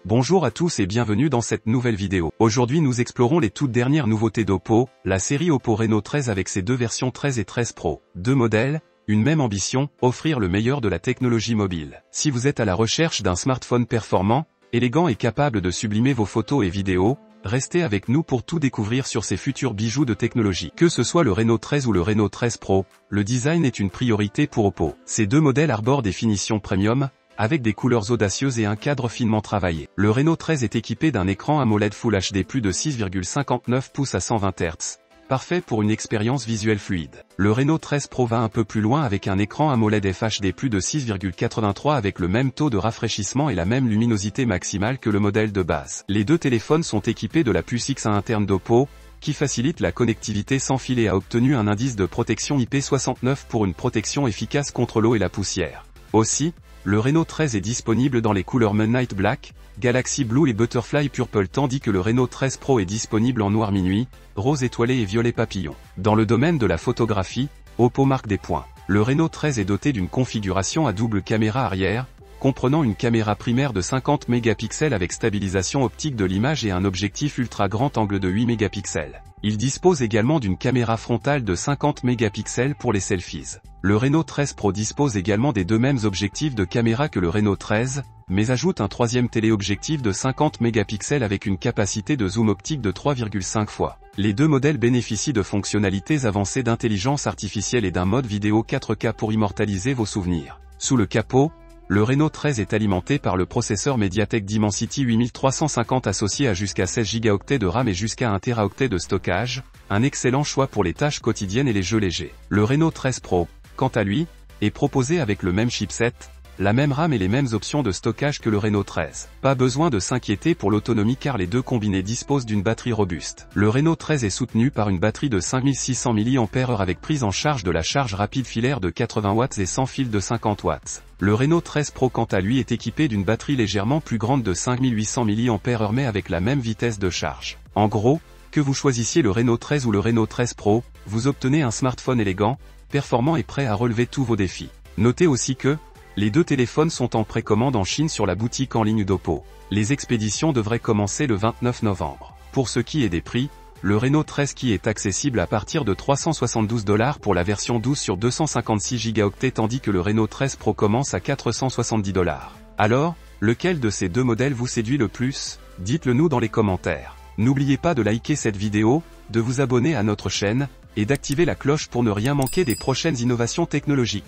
Bonjour à tous et bienvenue dans cette nouvelle vidéo. Aujourd'hui nous explorons les toutes dernières nouveautés d'Oppo, la série Oppo Reno 13 avec ses deux versions 13 et 13 Pro. Deux modèles, une même ambition, offrir le meilleur de la technologie mobile. Si vous êtes à la recherche d'un smartphone performant, élégant et capable de sublimer vos photos et vidéos, restez avec nous pour tout découvrir sur ces futurs bijoux de technologie. Que ce soit le Reno 13 ou le Reno 13 Pro, le design est une priorité pour Oppo. Ces deux modèles arborent des finitions premium, avec des couleurs audacieuses et un cadre finement travaillé. Le Reno 13 est équipé d'un écran AMOLED Full HD plus de 6,59 pouces à 120 Hz, parfait pour une expérience visuelle fluide. Le Reno 13 Pro va un peu plus loin avec un écran AMOLED FHD plus de 6,83 avec le même taux de rafraîchissement et la même luminosité maximale que le modèle de base. Les deux téléphones sont équipés de la puce X1 interne d'Oppo, qui facilite la connectivité sans fil et a obtenu un indice de protection IP69 pour une protection efficace contre l'eau et la poussière. Aussi, le Reno 13 est disponible dans les couleurs Midnight Black, Galaxy Blue et Butterfly Purple tandis que le Reno 13 Pro est disponible en noir minuit, rose étoilé et violet papillon. Dans le domaine de la photographie, Oppo marque des points. Le Reno 13 est doté d'une configuration à double caméra arrière, comprenant une caméra primaire de 50 mégapixels avec stabilisation optique de l'image et un objectif ultra grand angle de 8 mégapixels. Il dispose également d'une caméra frontale de 50 mégapixels pour les selfies. Le Reno 13 Pro dispose également des deux mêmes objectifs de caméra que le Reno 13, mais ajoute un troisième téléobjectif de 50 mégapixels avec une capacité de zoom optique de 3,5 fois. Les deux modèles bénéficient de fonctionnalités avancées d'intelligence artificielle et d'un mode vidéo 4K pour immortaliser vos souvenirs. Sous le capot, le Reno 13 est alimenté par le processeur MediaTek Dimensity 8350 associé à jusqu'à 16 Go de RAM et jusqu'à 1 Teraoctet de stockage, un excellent choix pour les tâches quotidiennes et les jeux légers. Le Reno 13 Pro, quant à lui, est proposé avec le même chipset, la même RAM et les mêmes options de stockage que le Reno 13. Pas besoin de s'inquiéter pour l'autonomie car les deux combinés disposent d'une batterie robuste. Le Reno 13 est soutenu par une batterie de 5600 mAh avec prise en charge de la charge rapide filaire de 80 watts et sans fil de 50 watts. Le Reno 13 Pro quant à lui est équipé d'une batterie légèrement plus grande de 5800 mAh mais avec la même vitesse de charge. En gros, que vous choisissiez le Reno 13 ou le Reno 13 Pro, vous obtenez un smartphone élégant, performant et prêt à relever tous vos défis. Notez aussi que les deux téléphones sont en précommande en Chine sur la boutique en ligne d'Oppo. Les expéditions devraient commencer le 29 novembre. Pour ce qui est des prix, le Reno 13 qui est accessible à partir de $372 pour la version 12 sur 256 Go tandis que le Reno 13 Pro commence à $470. Alors, lequel de ces deux modèles vous séduit le plus? Dites-le nous dans les commentaires. N'oubliez pas de liker cette vidéo, de vous abonner à notre chaîne, et d'activer la cloche pour ne rien manquer des prochaines innovations technologiques.